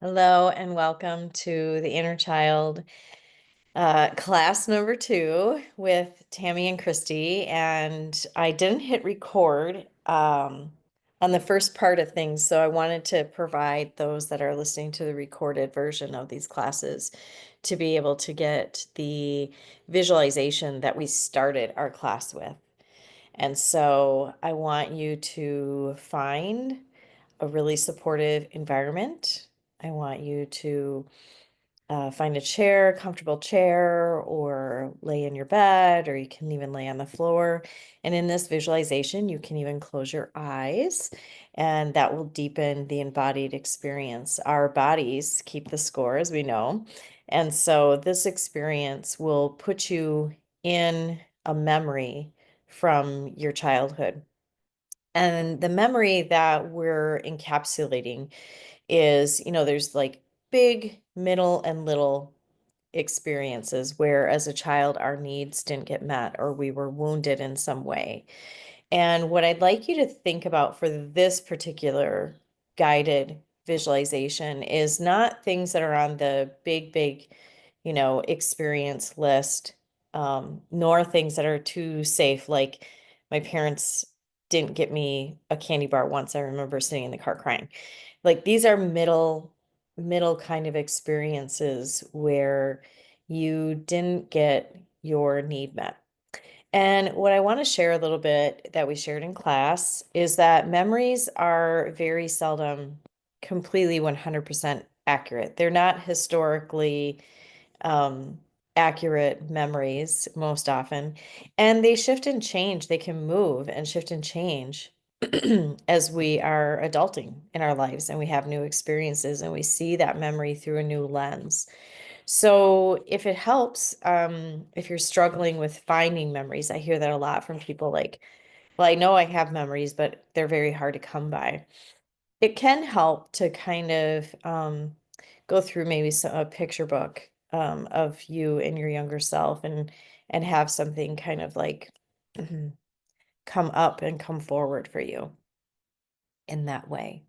Hello and welcome to the Inner Child class number 2 with Tammy and Christy. And I didn't hit record on the first part of things, so I wanted to provide those that are listening to the recorded version of these classes to be able to get the visualization that we started our class with. And so I want you to find a really supportive environment. I want you to find a chair, a comfortable chair, or lay in your bed, or you can even lay on the floor. And in this visualization, you can even close your eyes, and that will deepen the embodied experience. Our bodies keep the score, as we know. And so this experience will put you in a memory from your childhood. And the memory that we're encapsulating is, there's like big, middle, and little experiences where as a child our needs didn't get met or we were wounded in some way. And what I'd like you to think about for this particular guided visualization is not things that are on the big, experience list, nor things that are too safe. Like my parents didn't get me a candy bar once. I remember sitting in the car crying. Like these are middle kind of experiences where you didn't get your need met. And what I want to share a little bit that we shared in class is that memories are very seldom completely 100% accurate. They're not historically um, accurate memories most often, and they shift and change. They can move and shift and change as we are adulting in our lives and we have new experiences and we see that memory through a new lens. So if it helps, if you're struggling with finding memories, I hear that a lot from people like, well, I know I have memories, but they're very hard to come by. It can help to kind of go through maybe a picture book of you and your younger self and have something kind of like come up and come forward for you in that way.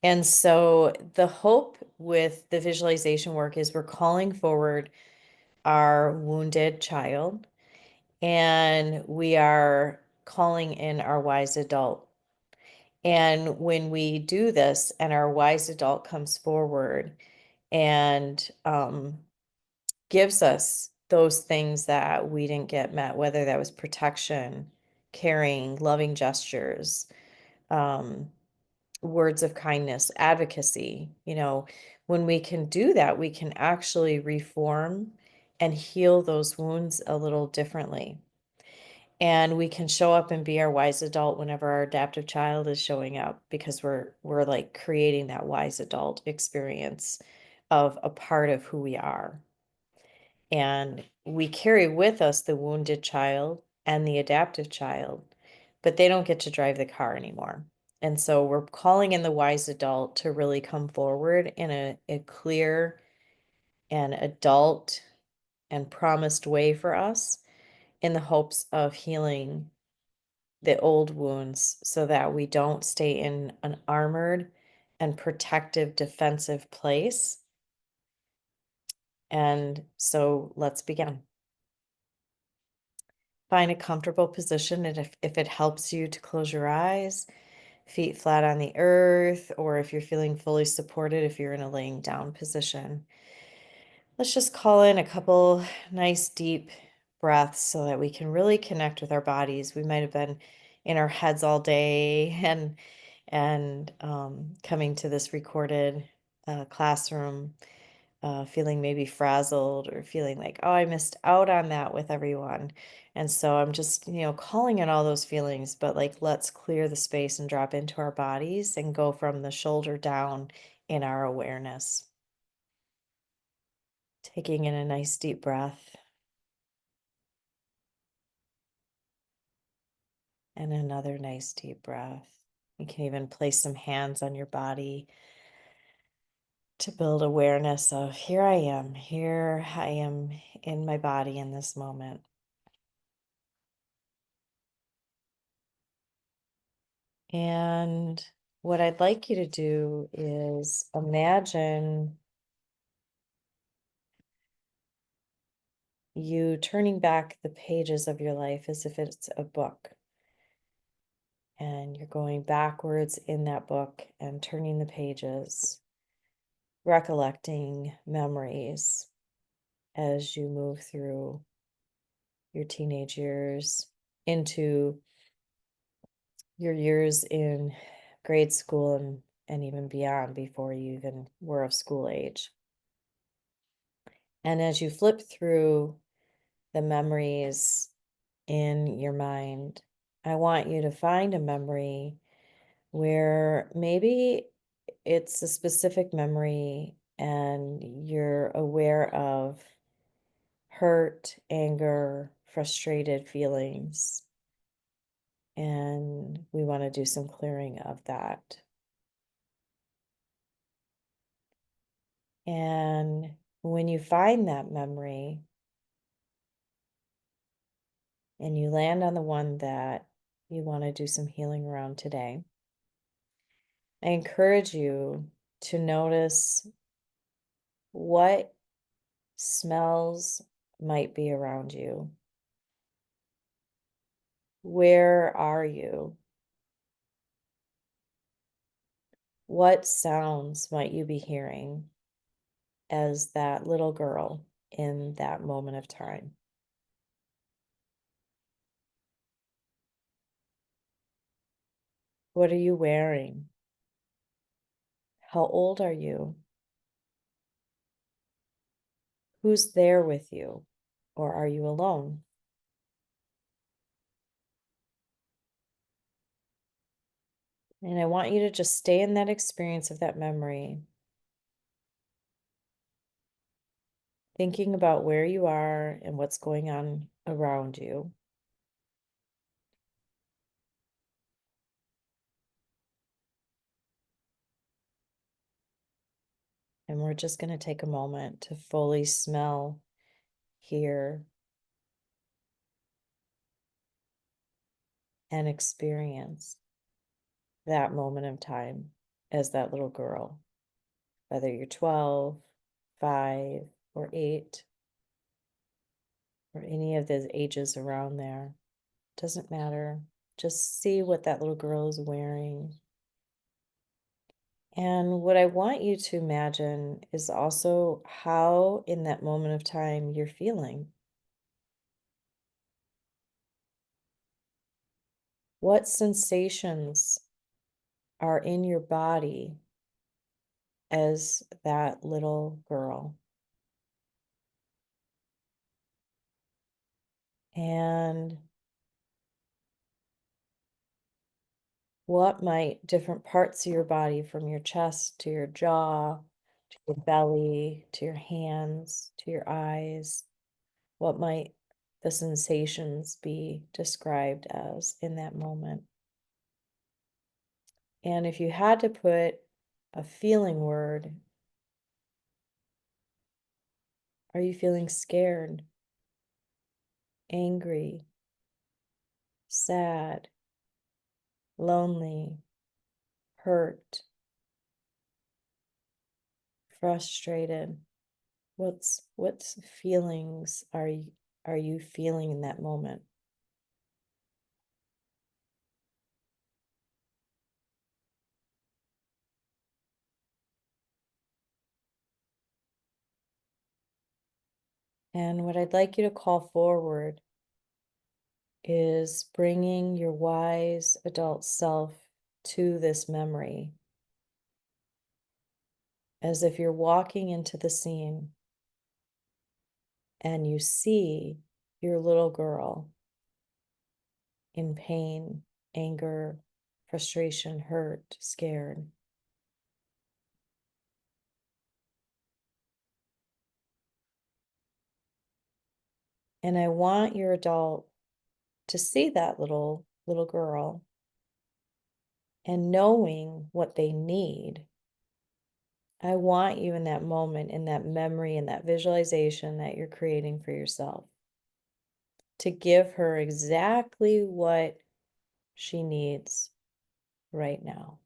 And so the hope with the visualization work is we're calling forward our wounded child, and we are calling in our wise adult. And when we do this and our wise adult comes forward and gives us those things that we didn't get met, whether that was protection, caring, loving gestures, um, words of kindness, advocacy, when we can do that, we can actually reform and heal those wounds a little differently. And we can show up and be our wise adult whenever our adaptive child is showing up because we're like creating that wise adult experience of a part of who we are. And we carry with us the wounded child and the adaptive child, but they don't get to drive the car anymore. And so we're calling in the wise adult to really come forward in a clear and adult and promised way for us in the hopes of healing the old wounds so that we don't stay in an armored and protective defensive place. And so let's begin. Find a comfortable position, and if it helps you to close your eyes, feet flat on the earth, or if you're feeling fully supported, if you're in a laying down position. Let's just call in a couple nice deep breaths so that we can really connect with our bodies. We might have been in our heads all day and coming to this recorded classroom feeling maybe frazzled or feeling like, oh, I missed out on that with everyone. And so I'm just, calling in all those feelings, but like, let's clear the space and drop into our bodies and go from the shoulder down in our awareness. Taking in a nice deep breath and another nice deep breath. You can even place some hands on your body to build awareness of here I am in my body in this moment. And what I'd like you to do is imagine you turning back the pages of your life as if it's a book. And you're going backwards in that book and turning the pages, recollecting memories as you move through your teenage years into your years in grade school and even beyond before you even were of school age. And as you flip through the memories in your mind, I want you to find a memory where maybe it's a specific memory and you're aware of hurt, anger, frustrated feelings. And we want to do some clearing of that. And when you find that memory and you land on the one that you want to do some healing around today, I encourage you to notice what smells might be around you. Where are you? What sounds might you be hearing as that little girl in that moment of time? What are you wearing? How old are you? Who's there with you? Or are you alone? And I want you to just stay in that experience of that memory, thinking about where you are and what's going on around you. And we're just going to take a moment to fully smell, hear, and experience that moment of time as that little girl, whether you're 12, 5, or 8, or any of those ages around there. Doesn't matter. Just see what that little girl is wearing. And what I want you to imagine is also how, in that moment of time, you're feeling. What sensations are in your body as that little girl? And what might different parts of your body, from your chest to your jaw, to your belly, to your hands, to your eyes, what might the sensations be described as in that moment? And if you had to put a feeling word, are you feeling scared, angry, sad, lonely, hurt, frustrated? What feelings are you feeling in that moment? And what I'd like you to call forward is bringing your wise adult self to this memory, as if you're walking into the scene and you see your little girl in pain, anger, frustration, hurt, scared. And I want your adult to see that little girl, and knowing what they need. I want you in that moment, in that memory, in that visualization that you're creating for yourself, to give her exactly what she needs right now.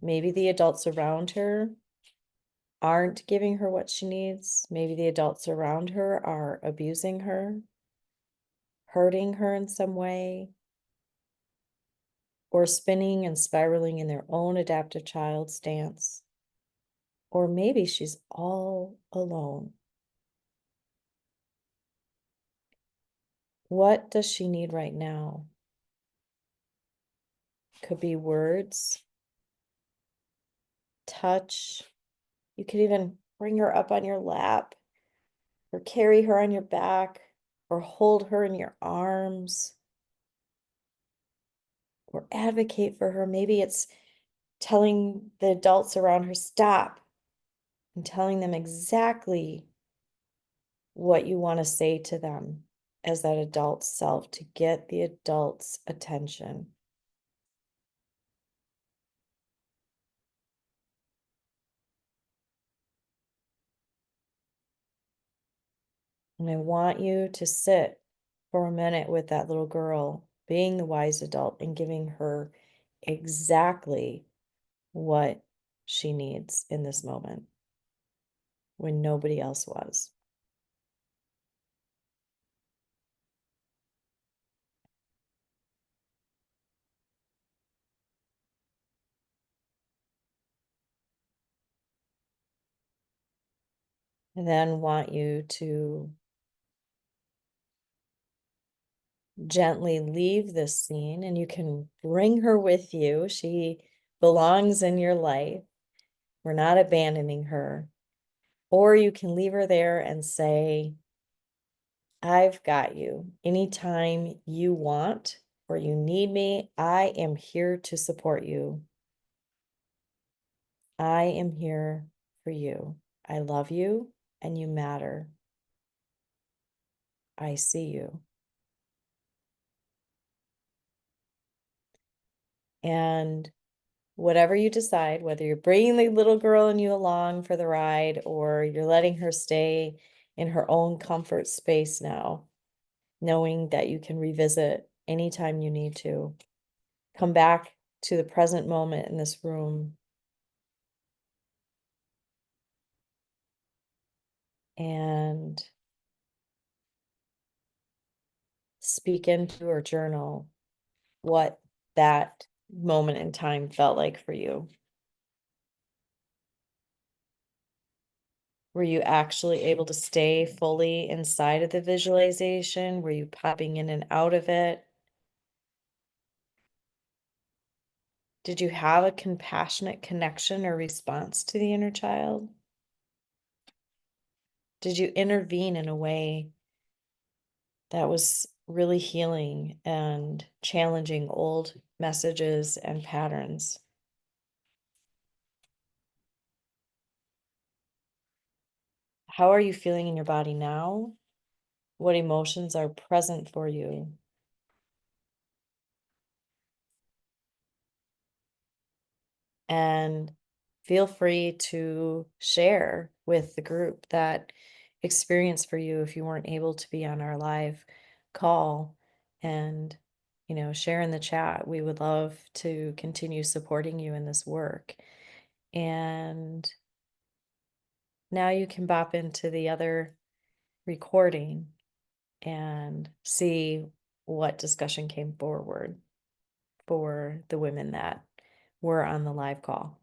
Maybe the adults around her aren't giving her what she needs. Maybe the adults around her are abusing her, hurting her in some way, or spinning and spiraling in their own adaptive child stance. Or maybe she's all alone. What does she need right now? Could be words, touch. You could even bring her up on your lap or carry her on your back or hold her in your arms or advocate for her. Maybe it's telling the adults around her stop and telling them exactly what you want to say to them as that adult self to get the adult's attention. And I want you to sit for a minute with that little girl, being the wise adult and giving her exactly what she needs in this moment when nobody else was. And then want you to gently leave this scene, and you can bring her with you. She belongs in your life. We're not abandoning her. Or you can leave her there and say, I've got you. Anytime you want or you need me, I am here to support you. I am here for you. I love you and you matter. I see you. And whatever you decide, whether you're bringing the little girl and you along for the ride or you're letting her stay in her own comfort space now, knowing that you can revisit anytime you need to, come back to the present moment in this room and speak into or journal what that moment in time felt like for you. Were you actually able to stay fully inside of the visualization? Were you popping in and out of it? Did you have a compassionate connection or response to the inner child? Did you intervene in a way that was really healing and challenging old messages and patterns? How are you feeling in your body now? What emotions are present for you? And feel free to share with the group that experience for you if you weren't able to be on our live call, and share in the chat. We would love to continue supporting you in this work. And now you can bop into the other recording and see what discussion came forward for the women that were on the live call.